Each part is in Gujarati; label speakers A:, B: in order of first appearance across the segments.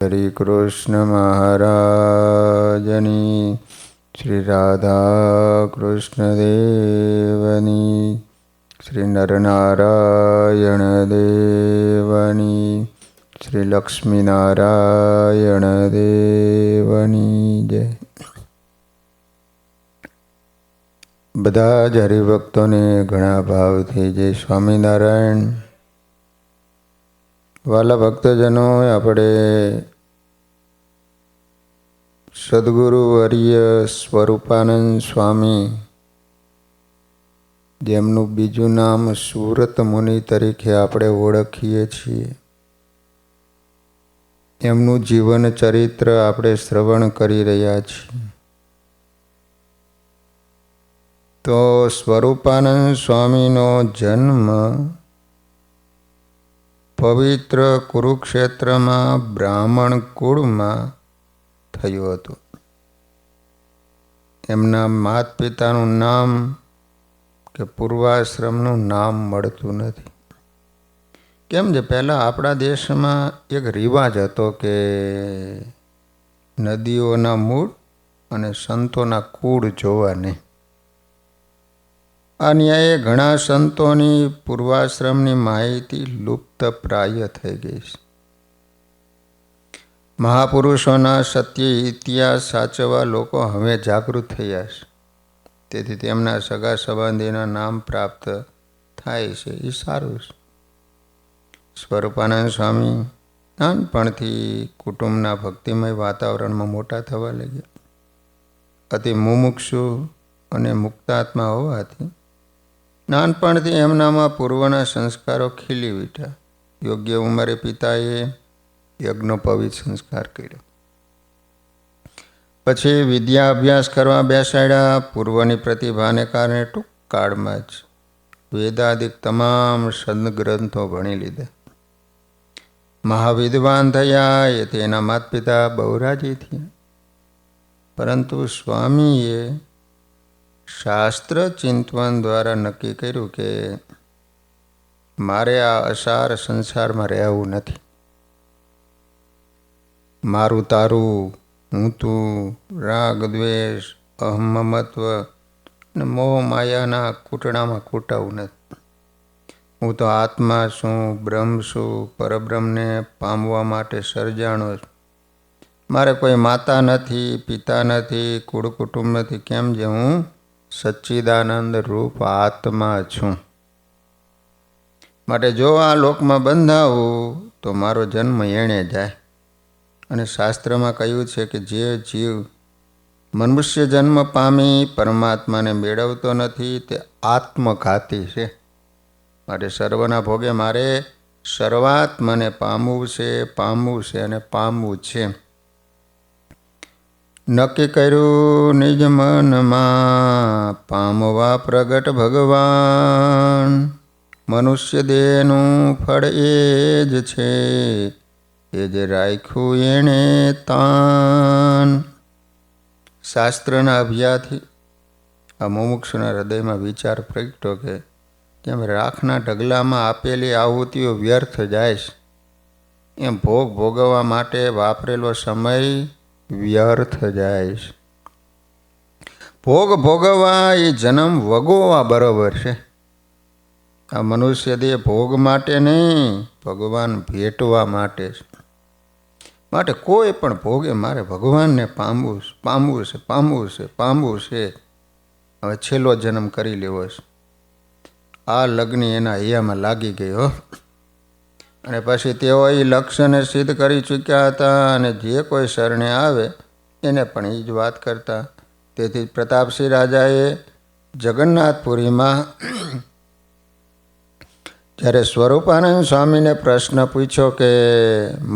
A: શ્રી કૃષ્ણ મહારાજની, શ્રી રાધા કૃષ્ણ દેવની, શ્રી નરનારાયણ દેવની, શ્રી લક્ષ્મીનારાયણ દેવની જય. બધા જ હરિભક્તોને ઘણા ભાવથી જય સ્વામિનારાયણ. વાલા ભક્તજનો, આપણે સદગુરુ વર્ય સ્વરૂપાનંદ સ્વામી, જેમનું બીજું નામ સુરત મુનિ તરીકે આપણે ઓળખીએ છીએ, એમનું જીવન ચરિત્ર આપણે શ્રવણ કરી રહ્યા છીએ. તો સ્વરૂપાનંદ સ્વામીનો જન્મ પવિત્ર કુરુક્ષેત્રમાં બ્રાહ્મણ કુળમાં થયું હતું. એમના માત પિતાનું નામ કે પૂર્વાશ્રમનું નામ મળતું નથી. કેમ છે, પહેલાં આપણા દેશમાં એક રિવાજ હતો કે નદીઓના મૂળ અને સંતોના કુળ જોવા નહીં. આ ન્યાયે ઘણા સંતોની પૂર્વાશ્રમની માહિતી લુપ્ત પ્રાય થઈ ગઈ છે. મહાપુરુષોના સત્ય ઇતિહાસ સાચવવા લોકો હવે જાગૃત થયા છે. તેથી તેમના સગા સંબંધીના નામ પ્રાપ્ત થાય છે, એ સારું છે. સ્વરૂપાનંદ સ્વામી નાનપણથી કુટુંબના ભક્તિમય વાતાવરણમાં મોટા થવા લાગ્યા. અતિ મુમુક્ષુ અને મુક્તાત્મા હોવાથી નાનપણથી એમનામાં પૂર્વના સંસ્કારો ખીલી ઉઠ્યા. યોગ્ય ઉંમરે પિતાએ યજ્ઞોપવિત સંસ્કાર કર્યો. પછી વિદ્યા અભ્યાસ કરવા બેસાડ્યા. પૂર્વની પ્રતિભાને કારણે ટૂંક કાળમાં જ વેદાદિક તમામ સદગ્રંથો ભણી લીધા. મહાવિદ્વાન થયા. એથી એના માતા પિતા બહુ રાજી થયા. પરંતુ સ્વામીએ શાસ્ત્ર ચિંતન દ્વારા નક્કી કર્યું કે મારે આ અસાર સંસારમાં રહેવું નથી. મારું તારું, હું તું, રાગ દ્વેષ, અહમમત્વ અને મોહ માયાના કૂટણામાં કૂટાવું નથી. હું તો આત્મા છું, બ્રહ્મ છું, પરબ્રહ્મને પામવા માટે સર્જાણો છું. મારે કોઈ માતા નથી, પિતા નથી, કુળ કુટુંબ નથી. કેમ જે હું સચ્ચિદાનંદ રૂપ આત્મા છું. માટે જો આ લોકમાં બંધાવું તો મારો જન્મ એણે જાય. અને શાસ્ત્રમાં કહ્યું છે કે જે જીવ મનુષ્ય જન્મ પામી પરમાત્માને મેળવતો નથી તે આત્મઘાતી છે. માટે સર્વના ભોગે મારે સર્વાત્માને પામવું છે, પામવું છે અને પામવું છે. નક્કી કર્યું નિજ મનમાં પામવા પ્રગટ ભગવાન. મનુષ્ય દેહનું ફળ એ જ છે, એ જ રાખ્યું એણે તાન. શાસ્ત્રના અભ્યાથી આ મુમુક્ષુના હૃદયમાં વિચાર પ્રગટ્યો કે જેમ રાખના ઢગલામાં આપેલી આહુતિઓ વ્યર્થ જાય છે, એમ ભોગ ભોગવવા માટે વાપરેલો સમય વ્યર્થ જાય છે. ભોગ ભોગવવા એ જન્મ વગોવા બરોબર છે. આ મનુષ્ય દેહ ભોગ માટે નહીં, ભગવાન ભેટવા માટે છે. માટે કોઈ પણ ભોગે મારે ભગવાનને પામવું છે, પામવું છે, પામવું છે, પામવું છે. હવે છેલ્લો જન્મ કરી લેવો છે. આ લગ્ન એના હૈયામાં લાગી ગયો. અને પછી તેઓ એ લક્ષ્યને સિદ્ધ કરી ચૂક્યા હતા. અને જે કોઈ શરણે આવે એને પણ એ જ વાત કરતા. તેથી પ્રતાપસિંહ રાજાએ જગન્નાથપુરીમાં જ્યારે સ્વરૂપાનંદ સ્વામીને પ્રશ્ન પૂછ્યો કે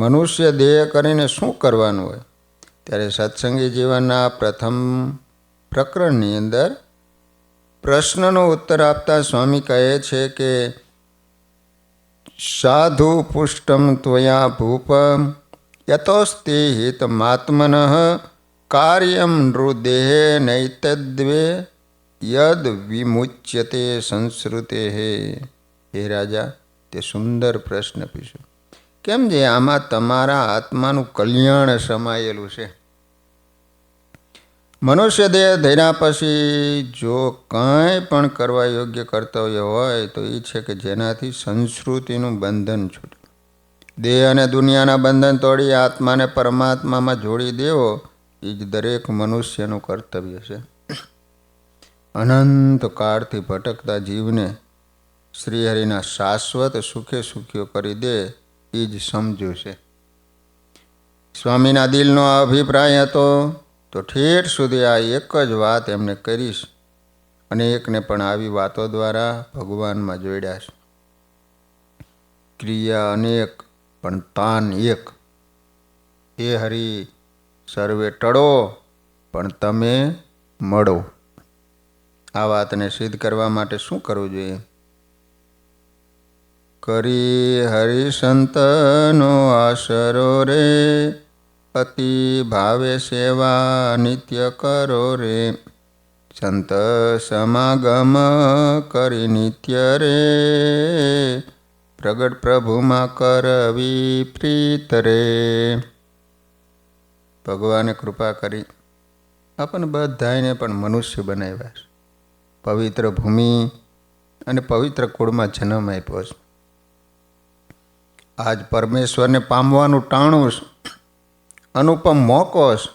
A: મનુષ્ય દેહ કરીને શું કરવાનું હોય, ત્યારે સત્સંગી જીવનના પ્રથમ પ્રકરણની અંદર પ્રશ્નનો ઉત્તર આપતા સ્વામી કહે છે કે સાધુ પુષ્ટમ ત્વયા ભૂપ યતોસ્તે હિતમાત્મન કાર્યમ નૃદેહે નૈતદ્વે યદ વિમુચ્યતે સંસ્કૃતે. હે રાજા, તે સુંદર પ્રશ્ન પૂછ્યો કેમ છે? આમાં તમારા આત્માનું કલ્યાણ સમાયેલું છે. મનુષ્ય દેહ ધર્યા પછી જો કંઈ પણ કરવા યોગ્ય કર્તવ્ય હોય તો એ છે કે જેનાથી સંસ્કૃતિનું બંધન છૂટે. દેહ અને દુનિયાના બંધન તોડી આત્માને પરમાત્મામાં જોડી દેવો એ જ દરેક મનુષ્યનું કર્તવ્ય છે. અનંત કાળથી ભટકતા જીવને શ્રીહરિના શાશ્વત સુખે સુખ્યો કરી દે એ જ સમજુ છે. સ્વામીના દિલનો અભિપ્રાય હતો તો ઠેઠ સુધી આ એક જ વાત એમને કરીશ. અનેકને પણ આવી વાતો દ્વારા ભગવાનમાં જોડ્યા છે. ક્રિયા અનેક પણ તાન એક. હે હરિ, સર્વે ટળો પણ તમે મળો. આ વાતને સિદ્ધ કરવા માટે શું કરવું જોઈએ? કરી હરિસંતનો આશરો રે, અતિ ભાવે સેવા નિત્ય કરો રે. સંત સમાગમ કરી નિત્ય રે, પ્રગટ પ્રભુમાં કરવી પ્રીત રે. ભગવાને કૃપા કરી આપણને બધાને પણ મનુષ્ય બનાવ્યા છે. પવિત્ર ભૂમિ અને પવિત્ર કુળમાં જન્મ આપ્યો છે. આજ પરમેશ્વરને પામવાનું ટાણું છે, અનુપમ મોકો છે.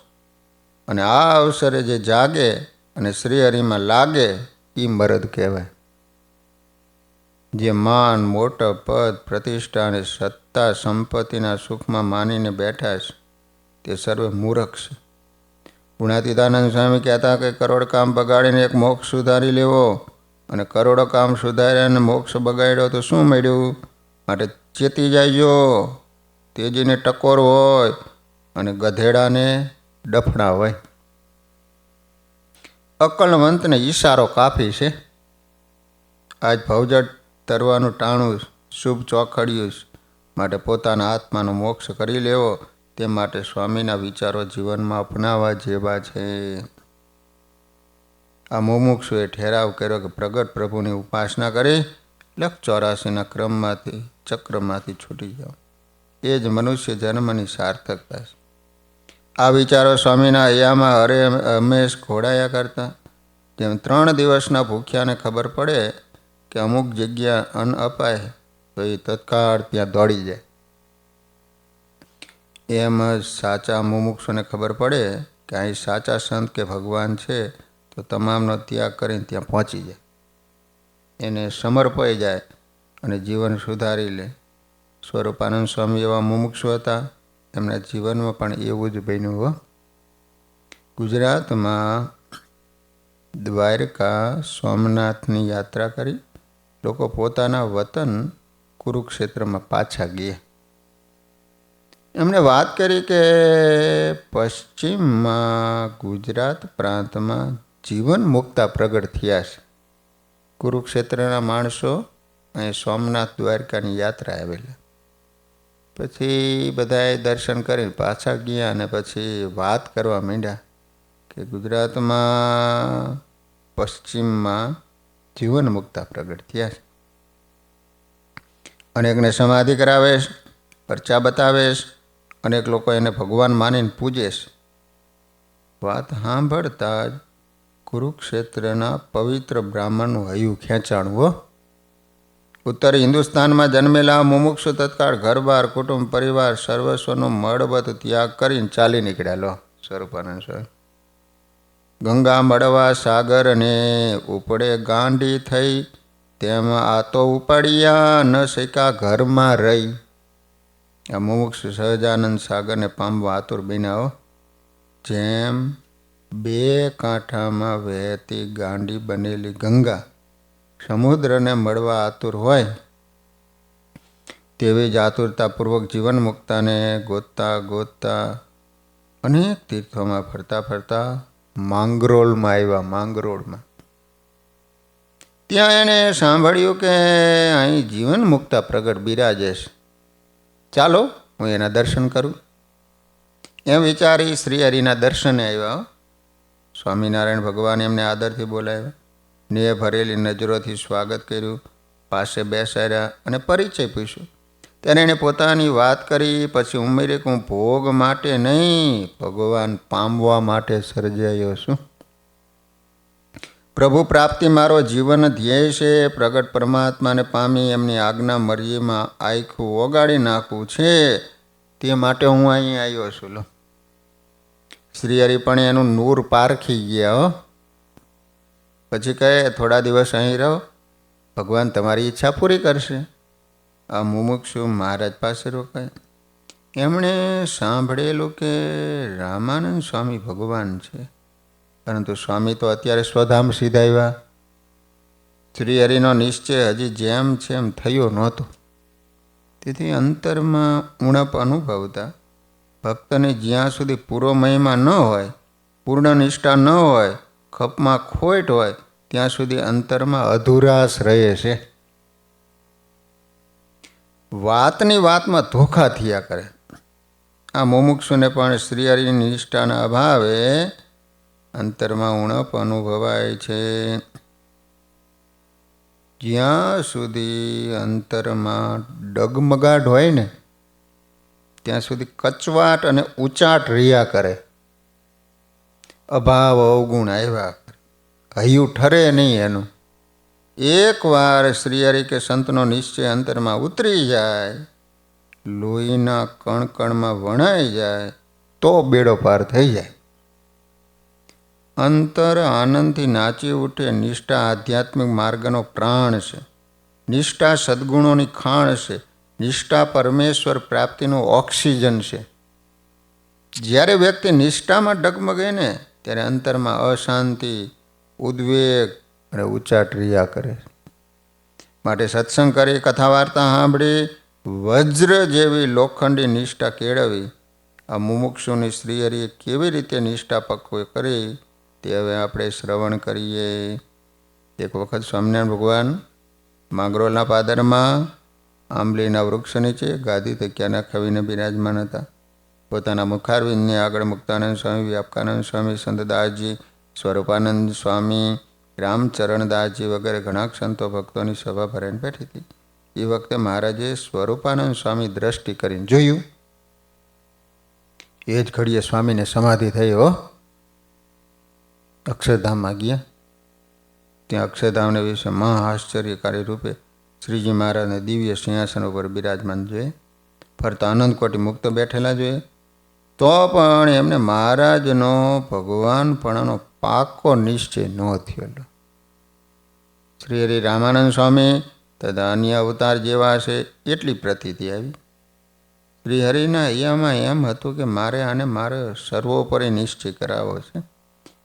A: અને આ અવસરે જે જાગે અને શ્રીહરિમાં લાગે એ મરદ કહેવાય. જે માન, મોટો પદ, પ્રતિષ્ઠા અને સત્તા સંપત્તિના સુખમાં માનીને બેઠા છે તે સર્વે મૂર્ખ છે. ગુણાતીતાનંદ સ્વામી કહેતા કે કરોડ કામ બગાડીને એક મોક્ષ સુધારી લેવો અને કરોડો કામ સુધાર્યા અને મોક્ષ બગાડ્યો તો શું મળ્યું? માટે ચેતી જાયજો. તેજીને ટકોર હોય અને ગધેડાને ડફણા હોય. અકલવંતને ઈશારો કાફી છે. આજ ભવજટ તરવાનું ટાણું શુભ ચોખડ્યું માટે પોતાના આત્માનો મોક્ષ કરી લેવો તે માટે સ્વામીના વિચારો જીવનમાં અપનાવવા જેવા છે. આ મુમુક્ષુએ ઠેરાવ કર્યો કે પ્રગટ પ્રભુની ઉપાસના કરી 184ના ક્રમમાંથી ચક્રમાંથી છૂટી જાઓ. એ જ મનુષ્ય જન્મની સાર્થકતા છે. આ વિચારો સ્વામીના હૈયામાં હંમેશ ઘોડાયા કરતા. જેમ 3 દિવસના ભૂખ્યાને ખબર પડે કે અમુક જગ્યા અન્ન અપાય તો એ તત્કાળ ત્યાં દોડી જાય. એમ જ સાચા મુમુક્ષુને ખબર પડે કે અહીં સાચા સંત કે ભગવાન છે તો તમામનો ત્યાગ કરીને ત્યાં પહોંચી જાય. એને સમર્પાઈ જાય અને જીવન સુધારી લે. સ્વરૂપાનંદ સ્વામી એવા મુમુક્ષુ હતા. એમના જીવનમાં પણ એવું જ બન્યું. ગુજરાતમાં દ્વારકા સોમનાથની યાત્રા કરી લોકો પોતાના વતન કુરુક્ષેત્રમાં પાછા ગયા. એમણે વાત કરી કે પશ્ચિમમાં ગુજરાત પ્રાંતમાં જીવન મુક્તા પ્રગટ થયા છે. કુરુક્ષેત્રના માણસો અહીં સોમનાથ દ્વારકાની યાત્રા આવેલા. પછી બધાએ દર્શન કરીને પાછા ગયા અને પછી વાત કરવા માંડ્યા કે ગુજરાતમાં પશ્ચિમમાં જીવન મુક્તા પ્રગટ થયા છે. અનેકને સમાધિ કરાવે છે, પરચા બતાવે છે, અનેક લોકો એને ભગવાન માનીને પૂજે છે. વાત સાંભળતા જ કુરુક્ષેત્રના પવિત્ર બ્રાહ્મણનું હૈયું ખેંચાણું. ઉત્તર હિન્દુસ્તાનમાં જન્મેલા મુમુક્ષુ તત્કાળ ઘરબાર કુટુંબ પરિવાર સર્વસ્વનો મળવત ત્યાગ કરીને ચાલી નીકળ્યા. સ્વરૂપાનંદ સ્વામી ગંગા મળવા સાગર ને ઉપડે ગાંડી થઈ, તેમાં આ તો ઉપાડ્યા ન શક્યા ઘરમાં રહી. આ મુમુક્ષ સહજાનંદ સાગરને પામવા આતુર બન્યા. જેમ 2 કાંઠામાં વહેતી ગાંડી બનેલી ગંગા સમુદ્રને મળવા આતુર હોય તેવી જ આતુરતાપૂર્વક જીવન મુક્તાને ગોતતા ગોતતા અનેક તીર્થોમાં ફરતા ફરતા માંગરોળમાં આવ્યા. માંગરોળમાં ત્યાં એણે સાંભળ્યું કે અહીં જીવન મુક્તા પ્રગટ બિરાજે છે. ચાલો હું એના દર્શન કરું. એમ વિચારી શ્રીહરિના દર્શને આવ્યા. સ્વામિનારાયણ ભગવાન એમને આદરથી બોલાવ્યા. નેહ ભરેલી નજરોથી સ્વાગત કર્યું. પાસે બેસાડ્યા અને પરિચય પૂછ્યો. ત્યારે એણે પોતાની વાત કરી. પછી ઉમેરી કે હું ભોગ માટે નહીં, ભગવાન પામવા માટે સર્જાયો છું. પ્રભુ પ્રાપ્તિ મારો જીવન ધ્યેય છે. પ્રગટ પરમાત્માને પામી એમની આજ્ઞા મરજીમાં આખું ઓગાળી નાખવું છે. તે માટે હું અહીં આવ્યો છું. લો, શ્રી હરિ પણ એનું નૂર પારખી ગયા. હો, પછી કહે થોડા દિવસ અહીં રહો, ભગવાન તમારી ઈચ્છા પૂરી કરશે. આ મુમુક્ષુ મહારાજ પાસે રોકાય. એમણે સાંભળેલું કે રામાનંદ સ્વામી ભગવાન છે, પરંતુ સ્વામી તો અત્યારે સ્વધામ સીધાવ્યા. શ્રી હરિનો નિશ્ચય હજી જેમ છે એમ થયો નહોતો. તેથી અંતરમાં ઉણપ અનુભવતા ભક્તને જ્યાં સુધી પૂરો મહિમા ન હોય, પૂર્ણ નિષ્ઠા ન હોય, ખપમાં ખોટ હોય, ત્યાં સુધી અંતરમાં અધુરાશ રહે છે. વાતની વાતમાં ધોખા થયા કરે. આ મુમુક્ષુને પણ શ્રીહરિની નિષ્ઠાના અભાવે અંતરમાં ઉણપ અનુભવાય છે. જ્યાં સુધી અંતરમાં ડગમગાટ હોય ને ત્યાં સુધી કચવાટ અને ઉચાટ રહ્યા કરે. અભાવ અવગુણ આવ્યા કરે, હૈયું ઠરે નહીં એનું. એકવાર શ્રીહરિ કે સંતનો નિશ્ચય અંતરમાં ઉતરી જાય, લોહીના કણકણમાં વણાઈ જાય, તો બેડો પાર થઈ જાય. અંતર આનંદથી નાચી ઉઠે. નિષ્ઠા આધ્યાત્મિક માર્ગનો પ્રાણ છે. નિષ્ઠા સદ્ગુણોની ખાણ છે. નિષ્ઠા પરમેશ્વર પ્રાપ્તિનું ઓક્સિજન છે. જ્યારે વ્યક્તિ નિષ્ઠામાં ડગમગે ને ત્યારે અંતરમાં અશાંતિ, ઉદ્વેગ અને ઉચાટ રહ્યા કરે. માટે સત્સંગ કરી, કથા વાર્તા સાંભળી, વજ્ર જેવી લોખંડી નિષ્ઠા કેળવી. આ મુમુક્ષુની શ્રીહરિએ કેવી રીતે નિષ્ઠા પક્વ કરી તે હવે આપણે શ્રવણ કરીએ. એક વખત સ્વામિનારાયણ ભગવાન માંગરોળના પાદરમાં આંબલીના વૃક્ષ નીચે ગાદી તકિયાના ખવીને બિરાજમાન હતા. પોતાના મુખારવિંદને આગળ મુક્તાનંદ સ્વામી, વ્યાપકાનંદ સ્વામી, સંતદાસજી, સ્વરૂપાનંદ સ્વામી, રામચરણદાસજી વગેરે ઘણા સંતો ભક્તોની સભા ભરાઈને બેઠી હતી. એ વખતે મહારાજે સ્વરૂપાનંદ સ્વામી દ્રષ્ટિ કરીને જોયું. એ જ ઘડીએ સ્વામીને સમાધિ થઈ. હો, અક્ષરધામમાં ગયા. ત્યાં અક્ષરધામને વિશે મહા આશ્ચર્યકારી રૂપે શ્રીજી મહારાજને દિવ્ય સિંહાસન ઉપર બિરાજમાન જોઈએ. ફરતા અનંતકોટી મુક્ત બેઠેલા જોઈએ. તો પણ એમને મહારાજનો ભગવાનપણાનો પાકો નિશ્ચય ન થયેલો. શ્રી હરિ રામાનંદ સ્વામી તથા અન્ય અવતાર જેવા છે એટલી પ્રતીતિ આવી. શ્રી હરિના અહીંયામાં એમ હતું કે મારે સર્વોપરી નિશ્ચય કરાવવો છે.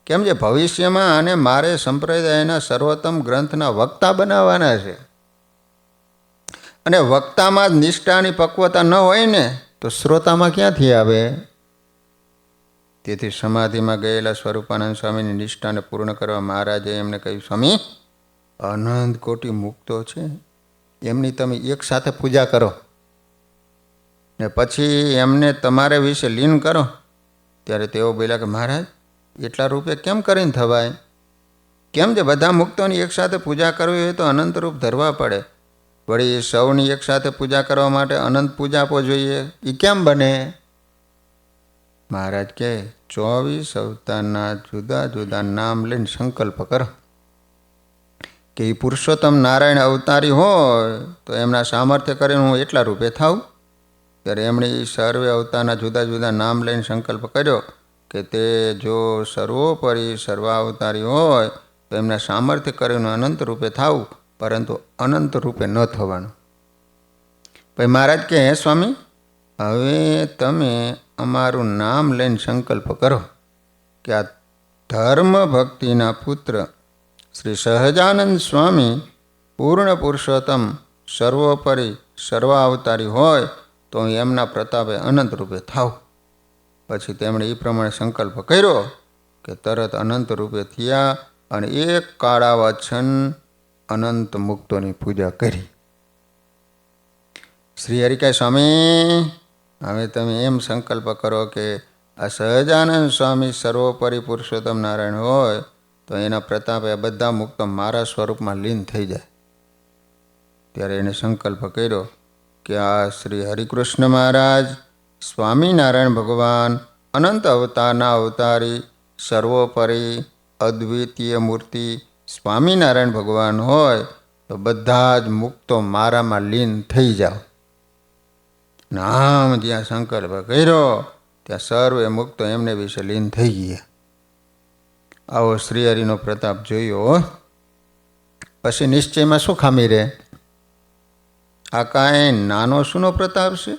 A: કેમ જે ભવિષ્યમાં આને મારે સંપ્રદાયના સર્વોત્તમ ગ્રંથના વક્તા બનાવવાના છે. અને વક્તામાં જ નિષ્ઠાની પક્વતા ન હોય ને તો શ્રોતામાં ક્યાંથી આવે? તેથી સમાધિમાં ગયેલા સ્વરૂપાનંદ સ્વામીની નિષ્ઠાને પૂર્ણ કરવા મહારાજે એમને કહ્યું, સ્વામી, અનંત કોટી મુક્તો છે, એમની તમે એક સાથે પૂજા કરો ને પછી એમને તમારે વિશે લીન કરો. ત્યારે તેઓ બોલ્યા કે મહારાજ, એટલા રૂપે કેમ કરીને થવાય? કેમ જે બધા મુક્તોની એક સાથે પૂજા કરવી હોય તો અનંત રૂપ ધરવા પડે. વળી સૌની એક સાથે પૂજા કરવા માટે અનંત પૂજા આપવો જોઈએ, એ કેમ બને? મહારાજ કહે, 24 અવતારના જુદા જુદા નામ લઈને સંકલ્પ કરો કે એ પુરુષોત્તમ નારાયણ અવતારી હોય તો એમના સામર્થ્ય કરીને હું એટલા રૂપે થાઉં. ત્યારે એમણે એ સર્વે અવતારના જુદા જુદા નામ લઈને સંકલ્પ કર્યો કે તે જો સર્વોપરી સર્વાવતારી હોય તો એમના સામર્થ્ય કરીને અનંત રૂપે થાવું, પરંતુ અનંત રૂપે ન થવાનું. પછી મહારાજ કહે, હે સ્વામી, હવે તમે અમારું નામ લઈને સંકલ્પ કરો કે આ ધર્મ ભક્તિના પુત્ર શ્રી સહજાનંદ સ્વામી પૂર્ણ પુરુષોત્તમ સર્વોપરી સર્વાવતારી હોય તો હું એમના પ્રતાપે અનંત રૂપે થાવ. પછી તેમણે એ પ્રમાણે સંકલ્પ કર્યો કે તરત અનંત રૂપે થયા અને એક કાળાવચ્છન અનંત મુક્તોની પૂજા કરી. શ્રી હરિ સ્વામી, હવે તમે એમ સંકલ્પ કરો કે આ સહજાનંદ સ્વામી સર્વોપરી પુરુષોત્તમ નારાયણ હોય તો એના પ્રતાપે આ બધા મુક્તો મારા સ્વરૂપમાં લીન થઈ જાય. ત્યારે એને સંકલ્પ કર્યો કે આ શ્રી હરિકૃષ્ણ મહારાજ સ્વામિનારાયણ ભગવાન અનંત અવતારના અવતારી સર્વોપરી અદ્વિતીય મૂર્તિ સ્વામિનારાયણ ભગવાન હોય તો બધા જ મુક્તો મારામાં લીન થઈ જાઓ. નામ જ્યાં સંકલ્પ કર્યો ત્યાં સર્વે મુક્તો એમને વિશે લીન થઈ ગયા. આવો શ્રીહરિનો પ્રતાપ જોયો. પછી નિશ્ચયમાં શું ખામી રહે? આ કાંઈ નાનો શુંનો પ્રતાપ છે?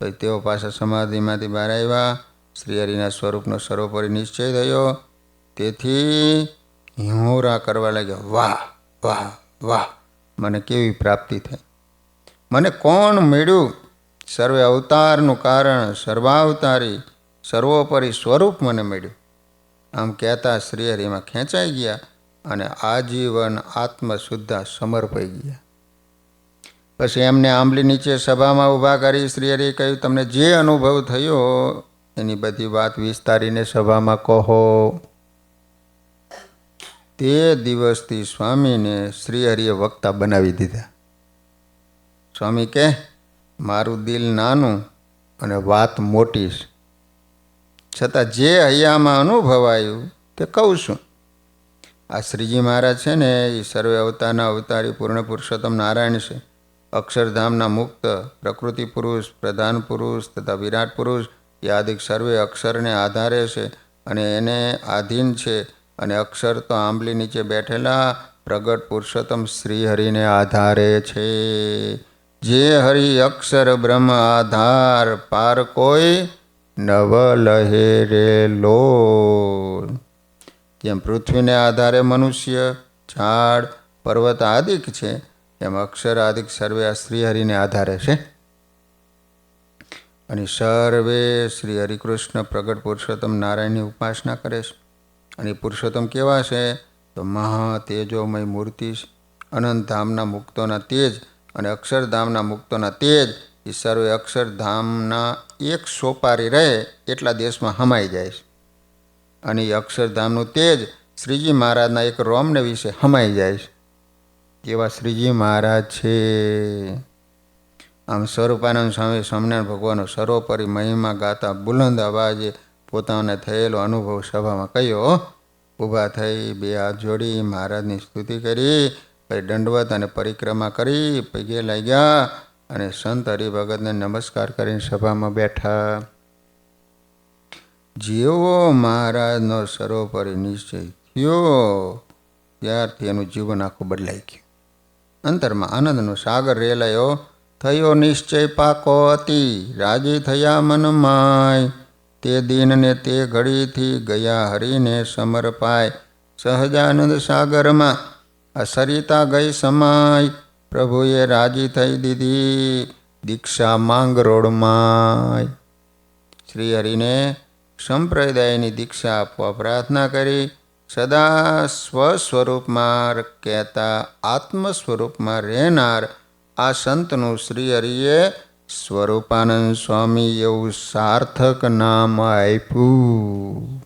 A: પછી તેઓ પાછા સમાધિમાંથી બહાર આવ્યા. શ્રીહરિના સ્વરૂપનો સર્વોપરી નિશ્ચય થયો. તેથી હિંહોરા કરવા લાગ્યા, વાહ વાહ વાહ, મને કેવી પ્રાપ્તિ થઈ, મને કોણ મળ્યું? સર્વે અવતારનું કારણ સર્વાવતારી સર્વોપરી સ્વરૂપ મને મળ્યું. આમ કહેતા શ્રીહરિમાં ખેંચાઈ ગયા અને આજીવન આત્મશુદ્ધા સમર્પાઈ ગયા. પછી એમને આંબલી નીચે સભામાં ઊભા કરી શ્રીહરિએ કહ્યું, તમને જે અનુભવ થયો એની બધી વાત વિસ્તારીને સભામાં કહો. તે દિવસથી સ્વામીને શ્રીહરિએ વક્તા બનાવી દીધા. સ્વામી કહે, મારું દિલ નાનું અને વાત મોટી છે, છતાં જે હૈયામાં અનુભવાયું તે કહું છું. આ શ્રીજી મહારાજ છે ને એ સર્વે અવતારના અવતારી પૂર્ણ પુરુષોત્તમ નારાયણ છે. અક્ષરધામના મુક્ત પ્રકૃતિ પુરુષ, પ્રધાન પુરુષ તથા વિરાટ પુરુષ એ આદિક સર્વે અક્ષરને આધારે છે અને એને આધીન છે. અને અક્ષર તો આંબલી નીચે બેઠેલા પ્રગટ પુરુષોત્તમ શ્રીહરિને આધારે છે. જે હરિ અક્ષર બ્રહ્મ આધાર પાર કોઈ નવ લહેરેલો. જેમ પૃથ્વીને આધારે મનુષ્ય, ઝાડ, પર્વત આદિક છે, એમ અક્ષર આદિક સર્વે આ શ્રીહરિને આધારે છે. અને સર્વે શ્રી હરિકૃષ્ણ પ્રગટ પુરુષોત્તમ નારાયણની ઉપાસના કરે છે. અને પુરુષોત્તમ કેવા છે? તો મહા તેજોમય મૂર્તિ છે. અનંતધામના મુક્તોના તેજ અને અક્ષરધામના મુક્તોના તેજ એ સર્વે અક્ષરધામના એક સોપારી રહે એટલા દેશમાં હમાઈ જાય છે. અને એ અક્ષરધામનું તેજ શ્રીજી મહારાજના એક રોમને વિશે હમાઈ જાય છે. એવા શ્રીજી મહારાજ છે. આમ સ્વરૂપાનંદ સ્વામી સ્વામિનારાયણ ભગવાનનો સર્વોપરી મહિમા ગાતા બુલંદ અવાજે પોતાને થયેલો અનુભવ સભામાં કહ્યો. ઊભા થઈ બે હાથ જોડી મહારાજની સ્તુતિ કરી, પછી દંડવત અને પરિક્રમા કરી પગે લાગ્યા અને સંત હરિભગતને નમસ્કાર કરીને સભામાં બેઠા. જેવો મહારાજનો સર્વોપરી નિશ્ચય થયો ત્યારથી એનું જીવન આખું બદલાઈ ગયું. અંતરમાં આનંદનો સાગર રેલાયો. થયો નિશ્ચય પાકો હતી, રાજી થયા મનમાય. તે દિનને તે ઘડીથી ગયા હરિને સમર્પાય. સહજાનંદ સાગરમાં આ સરિતા ગઈ સમાય. પ્રભુએ રાજી થઈ દીધી દીક્ષા માંગરોળમાં. શ્રી હરિને સંપ્રદાયની દીક્ષા આપવા પ્રાર્થના કરી. સદા સ્વસ્વરૂપમાં કહેતા આત્મ સ્વરૂપમાં રહેનાર આ સંતનું શ્રી હરિએ સ્વરૂપાનંદ સ્વામી એવું સાર્થક નામ આપ્યું.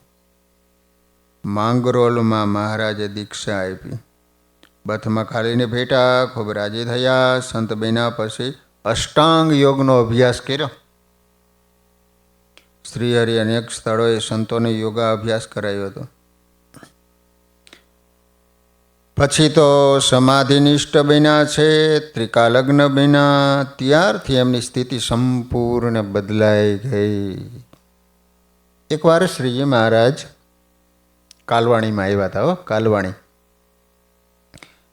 A: માંગરોળમાં મહારાજે દીક્ષા આપી. બથમાં ખાલીને ભેટા ખૂબ રાજી થયા. સંત બન્યા પછી અષ્ટાંગ યોગનો અભ્યાસ કર્યો. શ્રીહરિ અનેક સ્થળોએ સંતોને યોગાભ્યાસ કરાયો હતો. પછી તો સમાધિનિષ્ઠ બન્યા છે, ત્રિકાલગ્ન બન્યા. ત્યારથી એમની સ્થિતિ સંપૂર્ણ બદલાઈ ગઈ. એકવાર શ્રીજી મહારાજ કાલવાણીમાં આવ્યા હતા. કાલવાણી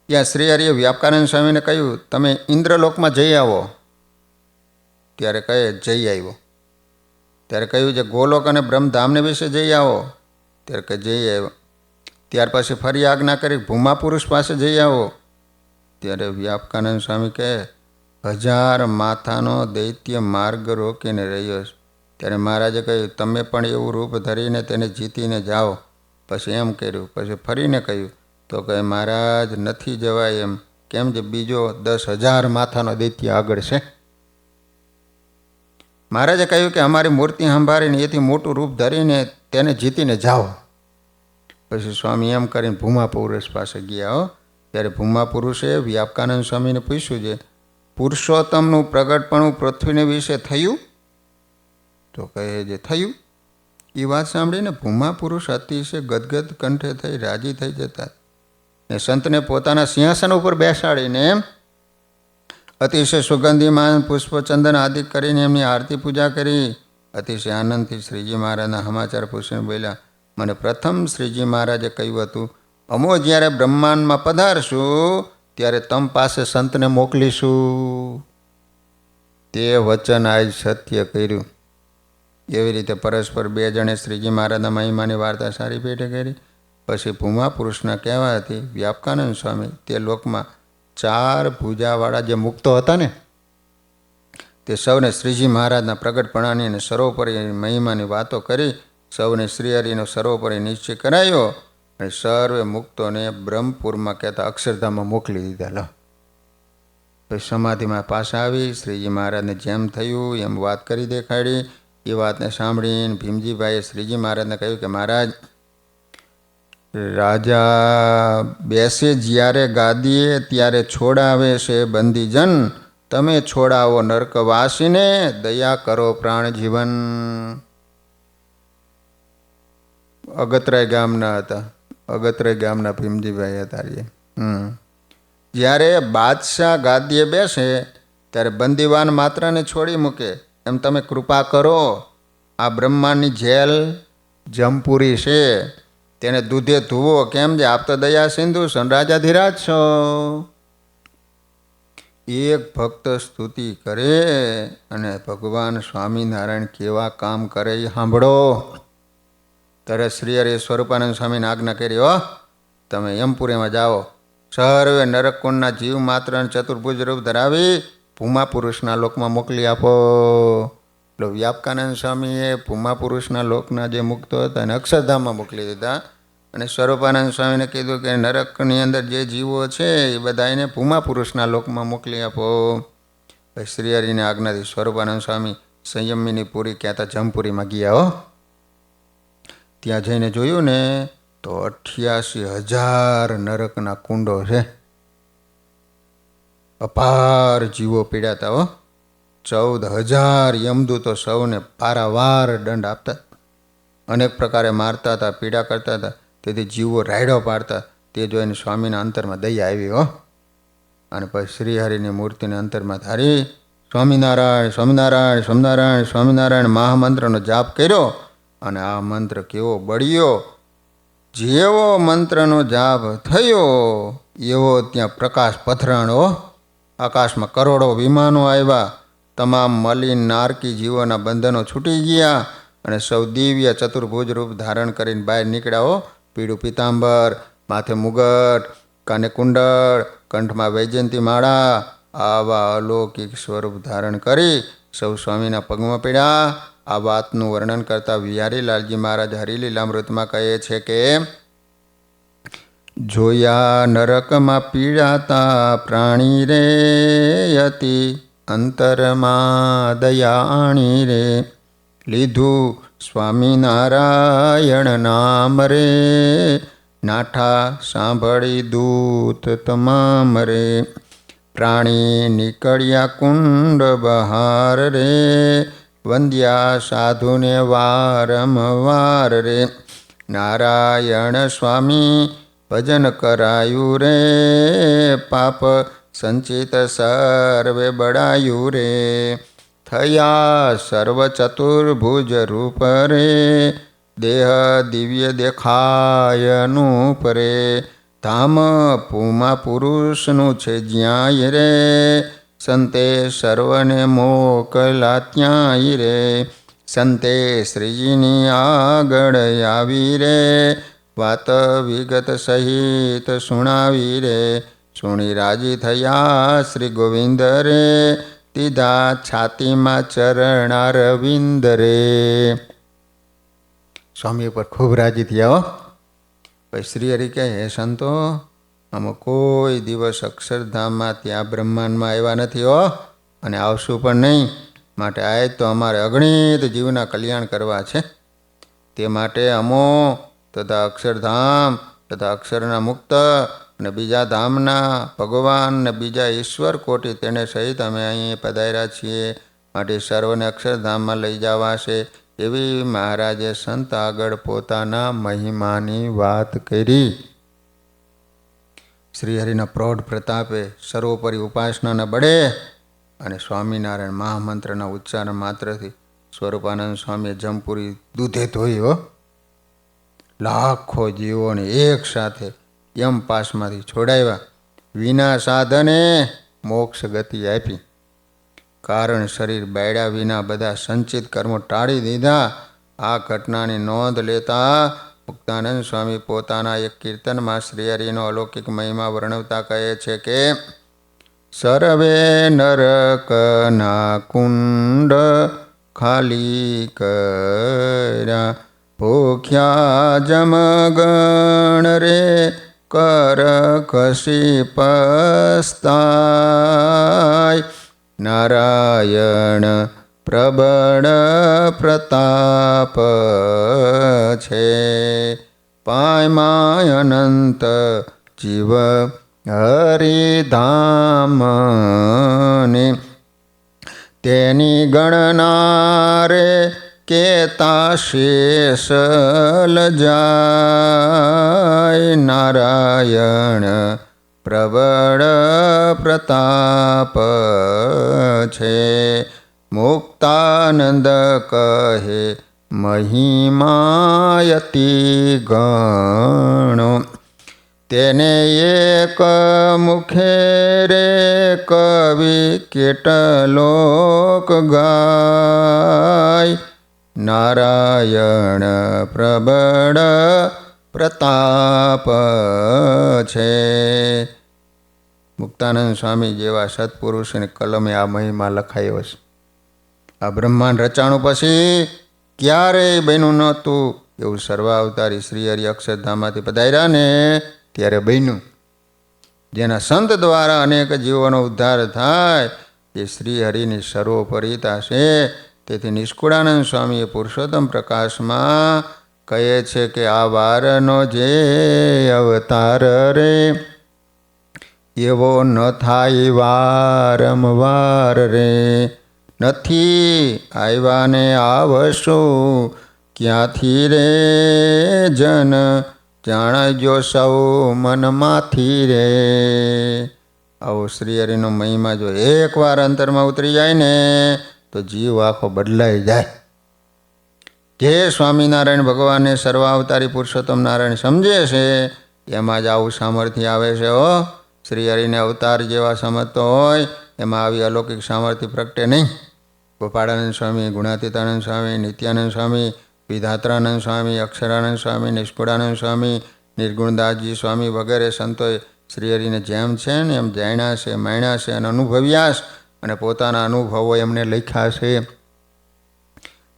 A: ત્યાં શ્રીહરિએ વ્યાપકાનંદ સ્વામીને કહ્યું, તમે ઇન્દ્રલોકમાં જઈ આવો. ત્યારે કહે જઈ આવ્યો. ત્યારે કહ્યું છે ગોલોક અને બ્રહ્મધામને વિશે જઈ આવો. ત્યારે કહે જઈ આવ્યો. ત્યાર પછી ફરી આજ્ઞા કરી ભૂમા પુરુષ પાસે જઈ આવો. ત્યારે વ્યાપકાનંદ સ્વામી કહે 1000 માથાનો દૈત્ય માર્ગ રોકીને રહ્યો છે. ત્યારે મહારાજે કહ્યું તમે પણ એવું રૂપ ધરીને તેને જીતીને જાઓ. પછી એમ કર્યું. પછી ફરીને કહ્યું તો કહે મહારાજ નથી જવાય એમ. કેમ જે બીજો 10,000 માથાનો દૈત્ય આગળ છે. મહારાજે કહ્યું કે અમારી મૂર્તિ સંભાળીને એથી મોટું રૂપ ધરીને તેને જીતીને જાઓ. પછી સ્વામી એમ કરીને ભૂમા પુરુષ પાસે ગયા. ત્યારે ભૂમા પુરુષે વ્યાપકાનંદ સ્વામીને પૂછ્યું છે પુરુષોત્તમનું પ્રગટપણું પૃથ્વીને વિશે થયું? તો કહે જે થયું. એ વાત સાંભળીને ભૂમા પુરુષ અતિશય ગદગદ કંઠે થઈ રાજી થઈ જતા ને સંતને પોતાના સિંહાસન ઉપર બેસાડીને અતિશય સુગંધીમાન પુષ્પચંદન આદિ કરીને એમની આરતી પૂજા કરી. અતિશય આનંદથી શ્રીજી મહારાજના સમાચાર પૂછીને બોલ્યા, મને પ્રથમ શ્રીજી મહારાજે કહ્યું હતું, અમો જ્યારે બ્રહ્માંડમાં પધારશું ત્યારે તમ પાસે સંતને મોકલીશું. તે વચન આજ સત્ય કર્યું. એવી રીતે પરસ્પર બે જણે શ્રીજી મહારાજના મહિમાની વાર્તા સારી પેટે કરી. પછી ભૂમા પુરુષના કહેવાથી વ્યાપકાનંદ સ્વામી તે લોકમાં 4 ભુજાવાળા જે મુક્તો હતા ને તે સૌને શ્રીજી મહારાજના પ્રગટપણાની અને સર્વોપરી મહિમાની વાતો કરી સૌને શ્રીહરિનો સર્વોપરી નિશ્ચય કરાયો અને સર્વે મુક્તોને બ્રહ્મપુરમાં કહેતા અક્ષરધામમાં મોકલી દીધા. લો પછી સમાધિમાં પાછા આવી શ્રીજી મહારાજને જેમ થયું એમ વાત કરી દેખાડી. એ વાતને સાંભળીને ભીમજીભાઈએ શ્રીજી મહારાજને કહ્યું કે મહારાજ, રાજા બેસે જ્યારે ગાદીએ ત્યારે છોડાવે છે બંદીજન, તમે છોડાવો નરકવાસીને, દયા કરો પ્રાણ જીવન. અગતરાય ગામના હતા, અગતરાય ગામના ભીમજીભાઈ હતા. જ્યારે બાદશાહ ગાદીએ બેસે ત્યારે બંદીવાન માત્રને છોડી મૂકે એમ તમે કૃપા કરો. આ બ્રહ્માંડની જેલ જમપુરી છે, તેને દૂધે ધુવો. કેમ જે આપ તો દયા સિંધુ રાજાધિરાજ છો. એક ભક્ત સ્તુતિ કરે અને ભગવાન સ્વામિનારાયણ કેવા કામ કરે એ સાંભળો. ત્યારે શ્રી હરિ સ્વરૂપાનંદ સ્વામીને આજ્ઞા કરી, હો તમે યમપુરીમાં જાઓ, સર્વે નરકકુંડના જીવ માત્ર ચતુર્ભુજ રૂપ ધરાવી ભૂમા પુરુષના લોકમાં મોકલી આપો. એટલે વ્યાપકાનંદ સ્વામીએ ભૂમા પુરુષના લોકના જે મુક્તો હતા એને અક્ષરધામમાં મોકલી દીધા અને સ્વરૂપાનંદ સ્વામીને કીધું કે નરકની અંદર જે જીવો છે એ બધા એને ભૂમા પુરુષના લોકમાં મોકલી આપો. શ્રી હરિની આજ્ઞાથી સ્વરૂપાનંદ સ્વામી સંયમિની પુરી કહેતા જમપુરીમાં ગયા. હો ત્યાં જઈને જોયું ને તો 88,000 નરકના કુંડો છે. અપાર જીવો પીડાતા. હો 14,000 યમદૂતો સૌને પારાવાર દંડ આપતા, અનેક પ્રકારે મારતા હતા, પીડા કરતા હતા. તેથી જીવો રાયડો પાડતા. તે જોઈને સ્વામીના અંતરમાં દયા આવી. હો અને પછી શ્રીહરિની મૂર્તિને અંતરમાં ધારી સ્વામિનારાયણ સ્વામિનારાયણ સ્વામિનારાયણ સ્વામિનારાયણ મહામંત્રનો જાપ કર્યો અને આ મંત્ર કેવો બળ્યો. જેવો મંત્રનો જાપ થયો એવો ત્યાં પ્રકાશ પથરાણો. આકાશમાં કરોડો વિમાનો આવ્યા. તમામ મલિન નારકી જીવોના બંધનો છૂટી ગયા અને સૌ દિવ્ય ચતુર્ભુજ રૂપ ધારણ કરીને બહાર નીકળ્યા. પીળું પિતાંબર, માથે મુગટ, કાને કુંડળ, કંઠમાં વૈજયંતી માળા, આવા અલૌકિક સ્વરૂપ ધારણ કરી સૌ સ્વામીના પગમાં પીડ્યા. આ વાતનું વર્ણન કરતા વિહારીલાલજી મહારાજ હરિલીલામૃતમાં કહે છે કે જોયા નરકમાં પીડાતા પ્રાણી રે, અતિ અંતરમાં દયાણી રે, લીધું સ્વામિનારાયણ નામ રે, નાઠા સાંભળી દૂત તમામ રે, પ્રાણી નીકળ્યા કુંડ બહાર રે, વંદ્યા સાધુને વારંવાર રે, નારાયણ સ્વામી ભજન કરાયું રે, પાપ સંચિત સર્વે બળાયું રે, થયા સર્વ ચતુર્ભુજ રૂપ રે, દેહ દિવ્ય દેખાય અનુપ રે, ધામ પૂમા પુરુષનું છે જ્યાં રે, સંતે સર્વને મોકલા ત્યાંય રે, સંતે શ્રીજીની આગળ આવી રે, વાત વિગત સહિત સુણાવી રે, સુણી રાજી થયા શ્રી ગોવિંદ રે, દીધા છાતીમાં ચરણારવિંદ રે. સ્વામી ઉપર ખૂબ રાજી થયા. પછી શ્રી હરિ કહે, હે સંતો, આમાં કોઈ દિવસ અક્ષરધામમાં ત્યાં બ્રહ્માંડમાં આવ્યા નથી હો અને આવશું પણ નહીં. માટે આજ તો અમારે અગણિત જીવના કલ્યાણ કરવા છે. તે માટે અમો તથા અક્ષરધામ તથા અક્ષરના મુક્ત અને બીજા ધામના ભગવાન ને બીજા ઈશ્વર કોટી તેને સહિત અમે અહીં પધાર્યા છીએ, માટે સર્વને અક્ષરધામમાં લઈ જવા છે. એવી મહારાજે સંત આગળ પોતાના મહિમાની વાત કરી. શ્રીહરિના પ્રૌઢ પ્રતાપે સર્વોપરી ઉપાસનાના બળે અને સ્વામિનારાયણ મહામંત્રના ઉચ્ચારણ માત્રથી સ્વરૂપાનંદ સ્વામીએ જમપુરી દૂધે ધોઈ હો. લાખો જીવોને એક સાથે યમપાસમાંથી છોડાવ્યા, વિના સાધને મોક્ષ ગતિ આપી. કારણ શરીર બાળ્યા વિના બધા સંચિત કર્મો ટાળી દીધા. આ ઘટનાની નોંધ લેતા મુક્તાનંદ સ્વામી પોતાના એક કીર્તનમાં શ્રીહરિનો અલૌકિક મહિમા વર્ણવતા કહે છે કે સર્વે નરકના કુંડ ખાલી કર્યા, ભૂખ્યા જમગણ રે કર ખસી પસ્તાય, નારાયણ પ્રબળ પ્રતાપ છે, પાયમાય અનંત જીવ હરિધામને, તેની ગણના રે કેતા શેષ લજાય, નારાયણ પ્રબળ પ્રતાપ છે, મુક્તાનંદ કહે મહિમાયતિ ગણો, તેને એક મુખે રે કવિ કેટલોક ગાય, નારાયણ પ્રબળ પ્રતાપ છે. મુક્તાનંદ સ્વામી જેવા સત્પુરુષની કલમે આ મહિમા લખાયો છે. આ બ્રહ્માંડ રચાણું પછી ક્યારેય બન્યું નહોતું એવું સર્વાવતારી શ્રીહરિ અક્ષરધામમાંથી પધાર્યા ને ત્યારે બન્યું. જેના સંત દ્વારા અનેક જીવોનો ઉદ્ધાર થાય એ શ્રીહરિની સર્વોપરિતા છે. તેથી નિષ્કુળાનંદ સ્વામીએ પુરુષોત્તમ પ્રકાશમાં કહે છે કે આ વારનો જે અવતાર રે એવો ન થાય વારંવાર રે, નથી આવ્યાને આવશું ક્યાંથી રે જન, જાણજો સૌ મનમાંથી રે. આવો શ્રીહરિનો મહિમા જો એકવાર અંતરમાં ઉતરી જાય ને તો જીવ આખો બદલાઈ જાય. જે સ્વામિનારાયણ ભગવાનને સર્વાવતારી પુરુષોત્તમ નારાયણ સમજે છે એમાં જ આવું સામર્થ્ય આવે છે. શ્રીહરિને અવતાર જેવા સમજતો હોય એમાં આવી અલૌકિક સામર્થ્ય પ્રગટે નહીં. ગોપાળાનંદ સ્વામી, ગુણાતીતાનંદ સ્વામી, નિત્યાનંદ સ્વામી, વિધાત્રાનંદ સ્વામી, અક્ષરાનંદ સ્વામી, નિષ્કુળાનંદ સ્વામી, નિર્ગુણદાસજી સ્વામી વગેરે સંતોએ શ્રીહરિને જેમ છે ને એમ જાણ્યા છે, માણ્યા છે અને અનુભવ્યા છે અને પોતાના અનુભવો એમને લખ્યા છે.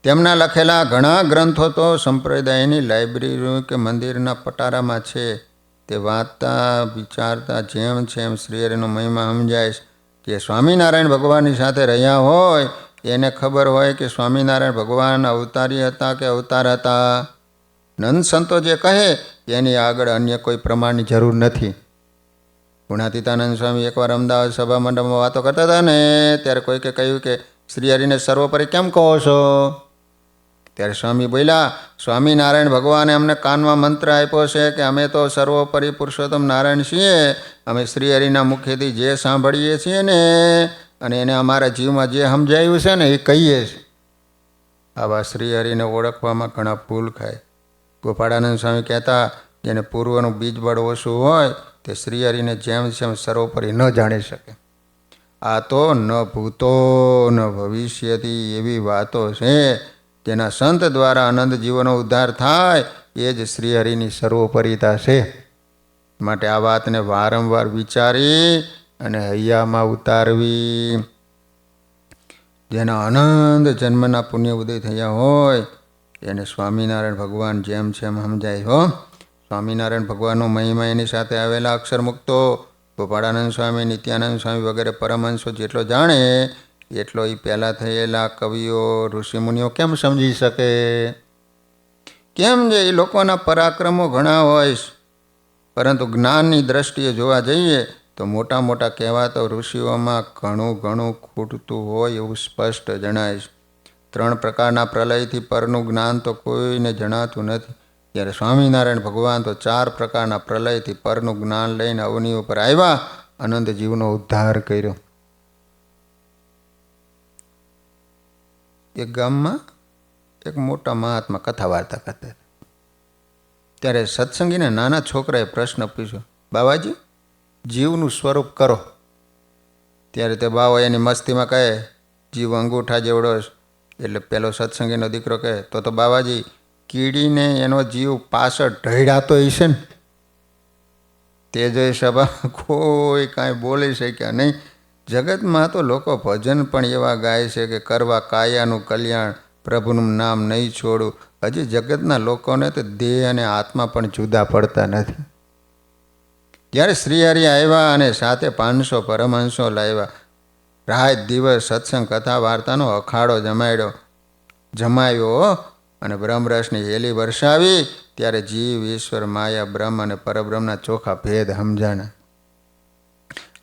A: તેમના લખેલા ઘણા ગ્રંથો તો સંપ્રદાયની લાઇબ્રેરી કે મંદિરના પટારામાં છે. તે વાંચતા વિચારતા જેમ છે એમ શ્રીહરિનો મહિમા સમજાય છે. જે સ્વામિનારાયણ ભગવાનની સાથે રહ્યા હોય એને ખબર હોય કે સ્વામિનારાયણ ભગવાન અવતારી હતા કે અવતાર હતા. નંદ સંતો જે કહે એની આગળ અન્ય કોઈ પ્રમાણની જરૂર નથી. ગુણાતીતાનંદ સ્વામી એકવાર અમદાવાદ સભા મંડપમાં વાતો કરતા હતા ને ત્યારે કોઈકે કહ્યું કે શ્રીહરિને સર્વોપરી કેમ કહો છો? ત્યારે સ્વામી બોલ્યા, સ્વામિનારાયણ ભગવાને અમને કાનમાં મંત્ર આપ્યો છે કે અમે તો સર્વોપરી પુરુષોત્તમ નારાયણ છીએ. અમે શ્રીહરિના મુખેથી જે સાંભળીએ છીએ ને અને એને અમારા જીવમાં જે સમજાયું છે ને એ કહીએ છીએ. આવા શ્રીહરિને ઓળખવામાં ઘણા ભૂલ ખાય. ગોપાળાનંદ સ્વામી કહેતા, જેને પૂર્વનું બીજબળ ઓછું હોય તે શ્રીહરિને જેમ જેમ સર્વોપરી ન જાણી શકે. આ તો ન ભૂતો ન ભવિષ્યથી એવી વાતો છે જેના સંત દ્વારા અનંત જીવનો ઉદ્ધાર થાય એ જ શ્રીહરિની સર્વોપરિતા છે. માટે આ વાતને વારંવાર વિચારી અને હૈયામાં ઉતારવી. જેના અનંત જન્મના પુણ્ય ઉદય થયા હોય એને સ્વામિનારાયણ ભગવાન જેમ છે એમ સમજાય હો. સ્વામિનારાયણ ભગવાનનો મહિમા એની સાથે આવેલા અક્ષર મુક્તો ગોપાળાનંદ સ્વામી, નિત્યાનંદ સ્વામી વગેરે પરમહંસો જેટલો જાણે એટલો એ પહેલાં થયેલા કવિઓ, ઋષિમુનિઓ કેમ સમજી શકે? કેમ જે એ લોકોના પરાક્રમો ઘણા હોય પરંતુ જ્ઞાનની દ્રષ્ટિએ જોવા જઈએ તો મોટા મોટા કહેવાતા ઋષિઓમાં ઘણું ખૂટતું હોય એવું સ્પષ્ટ જણાય છે. 3 પ્રકારના પ્રલયથી પરનું જ્ઞાન તો કોઈને જણાતું નથી, જ્યારે સ્વામિનારાયણ ભગવાન તો 4 પ્રકારના પ્રલયથી પરનું જ્ઞાન લઈને અવની ઉપર આવ્યા, અનંત જીવનો ઉદ્ધાર કર્યો. એક ગામમાં એક મોટા મહાત્મા કથા વાર્તા કરતા હતા. ત્યારે સત્સંગીને નાના છોકરાએ પ્રશ્ન પૂછ્યો, બાવાજી, જીવનું સ્વરૂપ કરો. ત્યારે તે બાવા એની મસ્તીમાં કહે, જીવ અંગૂઠા જેવડો. એટલે પેલો સત્સંગીનો દીકરો કહે, તો બાવાજી, કીડીને એનો જીવ પાછળ ઢળ્યાતો હશે ને? તે જોઈ સભા કોઈ કાંઈ બોલી શક્યા નહીં. જગતમાં તો લોકો ભજન પણ એવા ગાય છે કે કરવા કાયાનું કલ્યાણ, પ્રભુનું નામ નહીં છોડું. હજી જગતના લોકોને તો દેહ અને આત્મા પણ જુદા પડતા નથી. જ્યારે શ્રીહરિ આવ્યા અને સાથે 500 પરમહંસો લાવ્યા, રાત દિવસ સત્સંગ કથા વાર્તાનો અખાડો જમાવ્યો અને બ્રહ્મરસની હેલી વરસાવી, ત્યારે જીવ, ઈશ્વર, માયા, બ્રહ્મ અને પરબ્રહ્મના ચોખા ભેદ સમજાણા.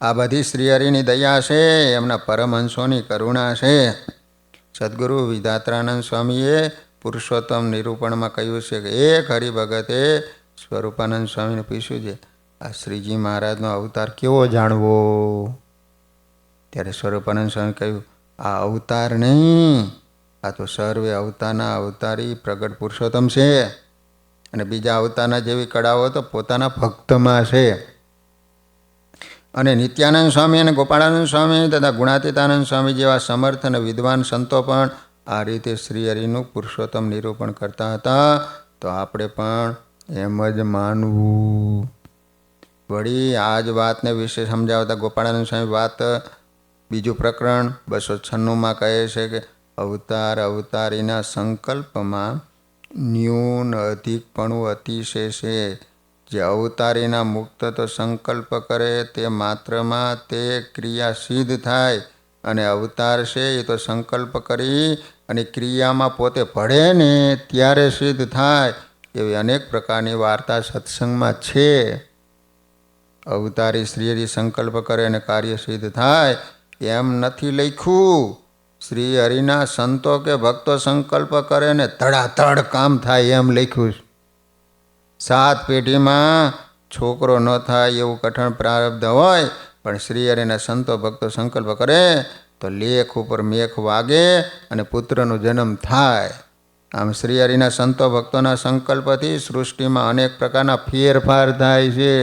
A: આ બધી શ્રીહરિની દયા છે, એમના પરમહંસોની કરુણા છે. સદગુરુ વિધાત્રાનંદ સ્વામીએ પુરુષોત્તમ નિરૂપણમાં કહ્યું છે કે એક હરિભગતે સ્વરૂપાનંદ સ્વામીને પૂછ્યું છે, આ શ્રીજી મહારાજનો અવતાર કેવો જાણવો? ત્યારે સ્વરૂપાનંદ સ્વામી કહ્યું, આ અવતાર નહીં, આ તો સર્વે અવતારના અવતારી પ્રગટ પુરુષોત્તમ છે. અને બીજા અવતારના જેવી કળાઓ તો પોતાના ભક્તમાં છે. અને નિત્યાનંદ સ્વામી અને ગોપાળાનંદ સ્વામી તથા ગુણાતીતાનંદ સ્વામી જેવા સમર્થ અને વિદ્વાન સંતો પણ આ રીતે શ્રીહરિનું પુરુષોત્તમ નિરૂપણ કરતા હતા. તો આપણે પણ એમ જ માનવું. વળી આ જ વાતને વિશે સમજાવતા ગોપાળાનંદ સ્વામી વાત બીજું પ્રકરણ 296માં કહે છે કે અવતારીના સંકલ્પમાં ન્યૂન અધિકપણું અતિશય છે. જે અવતારીના મુક્ત તો સંકલ્પ કરે તે માત્રમાં તે ક્રિયા સિદ્ધ થાય, અને અવતાર છે એ તો સંકલ્પ કરી અને ક્રિયામાં પોતે ભળે ને ત્યારે સિદ્ધ થાય. એવી અનેક પ્રકારની વાર્તા સત્સંગમાં છે. અવતારી શ્રીહરિ સંકલ્પ કરે અને કાર્ય સિદ્ધ થાય એમ નથી લખ્યું. શ્રીહરિના સંતો કે ભક્તો સંકલ્પ કરે ને ધડાધડ કામ થાય એમ લખ્યું. 7 પેઢીમાં છોકરો ન થાય એવું કઠણ પ્રારબ્ધ હોય, પણ શ્રીહરિના સંતો ભક્તો સંકલ્પ કરે તો લેખ ઉપર મેખ વાગે અને પુત્રનો જન્મ થાય. આમ શ્રીહરિના સંતો ભક્તોના સંકલ્પથી સૃષ્ટિમાં અનેક પ્રકારના ફેરફાર થાય છે.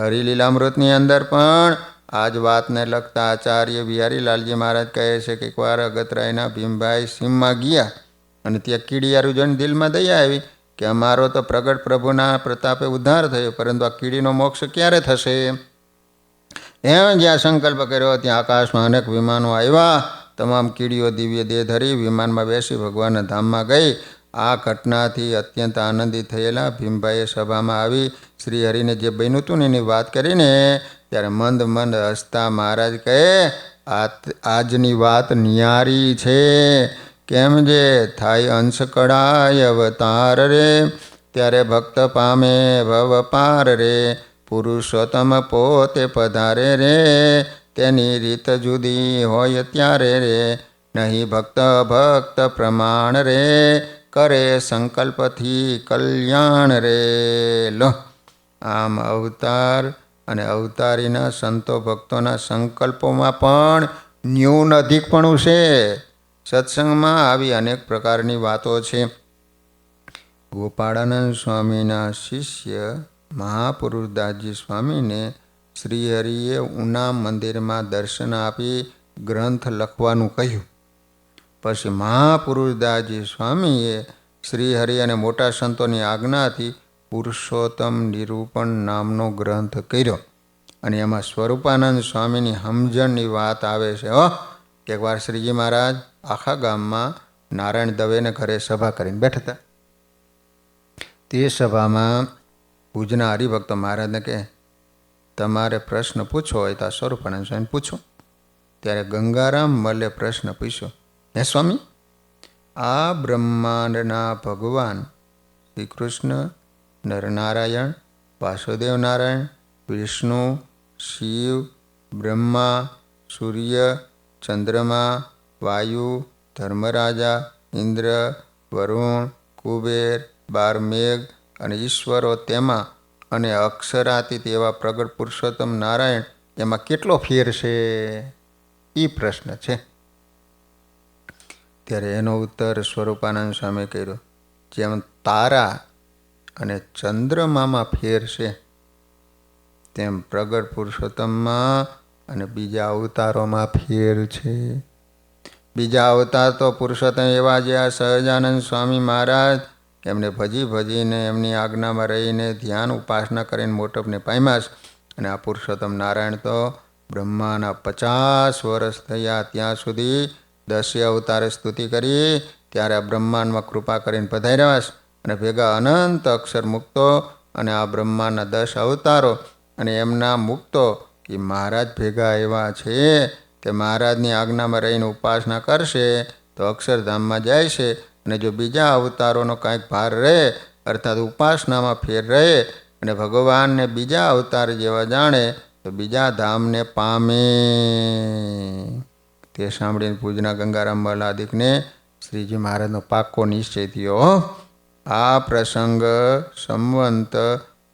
A: હરિલીલામૃતની અંદર પણ આ જ વાતને લગતા આચાર્ય બિહારીલાલજી મહારાજ કહે છે કે એકવાર અગતરાયના ભીમભાઈ સીમમાં ગયા અને ત્યાં કીડિયારું જોઈને દિલમાં દયા આવી કે અમારો તો પ્રગટ પ્રભુના પ્રતાપે ઉદ્ધાર થયો, પરંતુ આ કીડીનો મોક્ષ ક્યારે થશે? એમ જ્યાં સંકલ્પ કર્યો ત્યાં આકાશમાં અનેક વિમાનો આવ્યા. તમામ કીડીઓ દિવ્ય દેહ ધરી વિમાનમાં બેસી ભગવાનના ધામમાં ગઈ. આ ઘટનાથી અત્યંત આનંદિત થયેલા ભીમભાઈએ સભામાં આવી શ્રીહરિને જે બન્યું હતું ને એની વાત કરીને ત્યારે મંદ હસતા મહારાજ કહે, આજની વાત ન્યારી છે. કેમ જે થાય અંશ કળાય અવતાર રે, ત્યારે ભક્ત પામે ભવ પાર રે. પુરુષોત્તમ પોતે પધારે રે, તેની રીત જુદી હોય ત્યારે રે. નહીં ભક્ત પ્રમાણ રે, કરે સંકલ્પથી કલ્યાણ રે. લો, આમ અવતાર અને અવતારીના સંતો ભક્તોના સંકલ્પોમાં પણ ન્યૂન અધિકપણું છે. સત્સંગમાં આવી અનેક પ્રકારની વાતો છે. ગોપાળાનંદ સ્વામીના શિષ્ય મહાપુરુષદાસજી સ્વામીને શ્રીહરિએ ઉના મંદિરમાં દર્શન આપી ગ્રંથ લખવાનું કહ્યું. પછી મહાપુરુષદાસજી સ્વામીએ શ્રીહરિ અને મોટા સંતોની આજ્ઞાથી પુરુષોત્તમ નિરૂપણ નામનો ગ્રંથ કર્યો. અને એમાં સ્વરૂપાનંદ સ્વામીની સમજણની વાત આવે છે. એકવાર શ્રીજી મહારાજ આખા ગામમાં નારાયણ દવેને ઘરે સભા કરીને બેઠા હતા. તે સભામાં ભુજના હરિભક્તો મહારાજને કહે, તમારે પ્રશ્ન પૂછો હોય તો આ સ્વરૂપાનંદ સ્વામીને પૂછો. ત્યારે ગંગારામ મલે પ્રશ્ન પૂછ્યો, હે સ્વામી, આ બ્રહ્માંડના ભગવાન શ્રી કૃષ્ણ, નરનારાયણ વાસુદેવ નારાયણ, વિષ્ણુ, શિવ, બ્રહ્મા, સૂર્ય, ચંદ્રમા, વાયુ, ધર્મરાજા, ઇન્દ્ર, વરુણ, કુબેર, 12 મેઘ અને ઈશ્વરો તેમાં, અને અક્ષરાતીત એવા પ્રગટ પુરુષોત્તમ નારાયણ એમાં કેટલો ફેર છે? એ પ્રશ્ન છે. ત્યારે એનો ઉત્તર સ્વરૂપાનંદ સ્વામી કર્યો, જેમ તારા અને ચંદ્રમામાં ફેર છે તેમ પ્રગટ પુરુષોત્તમમાં અને બીજા અવતારોમાં ફેર છે. બીજા અવતાર તો પુરુષોત્તમ એવા જે આ સહજાનંદ સ્વામી મહારાજ એમને ભજીને એમની આજ્ઞામાં રહીને ધ્યાન ઉપાસના કરીને મોટપને પામ્યા છે. અને આ પુરુષોત્તમ નારાયણ તો બ્રહ્માના 50 વર્ષ થયા ત્યાં સુધી 10 અવતારે સ્તુતિ કરી, ત્યારે આ બ્રહ્માંડમાં કૃપા કરીને પધાર્યા છે. અને ભેગા અનંત અક્ષર મુક્તો અને આ બ્રહ્માના 10 અવતારો અને એમના મુક્તો એ મહારાજ ભેગા એવા છે કે મહારાજની આજ્ઞામાં રહીને ઉપાસના કરશે તો અક્ષરધામમાં જાય છે. અને જો બીજા અવતારોનો કાંઈક ભાર રહે, અર્થાત ઉપાસનામાં ફેર રહે અને ભગવાનને બીજા અવતાર જેવા જાણે તો બીજા ધામને પામે. તે સાંભળીને પૂજના ગંગારામ મલ્હાદિકને શ્રીજી મહારાજનો પાક્કો નિશ્ચય થયો. આ પ્રસંગ સંવંત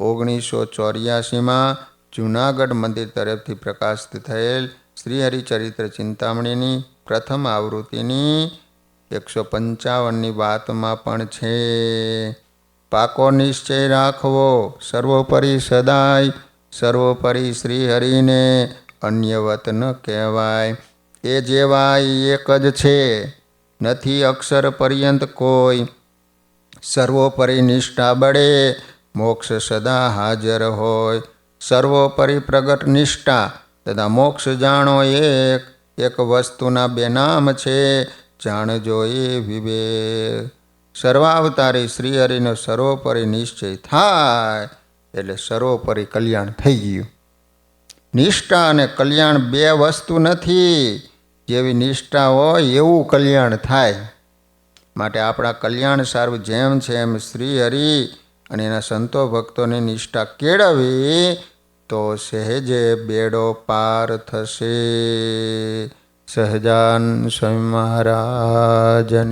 A: 1984માં જૂનાગઢ મંદિર તરફથી પ્રકાશિત થયેલ શ્રી હરિચરિત્ર ચિંતામણીની પ્રથમ આવૃત્તિની 155ની વાતમાં પણ છે. પાકો નિશ્ચય રાખવો, સર્વોપરી સદાય, સર્વોપરી શ્રી હરિને અન્યવત ન કહેવાય. એ જેવાય એક જ છે, નથી અક્ષર પર્યંત કોઈ. સર્વોપરી નિષ્ઠા બળે મોક્ષ સદા હાજર હોય. સર્વોપરી પ્રગટ નિષ્ઠા તથા મોક્ષ જાણો એક. એક વસ્તુના 2 નામ છે, જાણજો એ વિવેક. સર્વાવતારી શ્રી હરિનો સર્વોપરી નિશ્ચય થાય એટલે સર્વોપરી કલ્યાણ થઈ ગયું. નિષ્ઠા અને કલ્યાણ 2 વસ્તુ નથી. જેવી નિષ્ઠા હોય એવું કલ્યાણ થાય. માટે આપણા કલ્યાણ સારું જેમ છે એમ શ્રી હરિ અને એના સંતો ભક્તોની નિષ્ઠા કેળવી તો સહેજે બેડો પાર થશે. સહજાન સ્વામી મહારાજની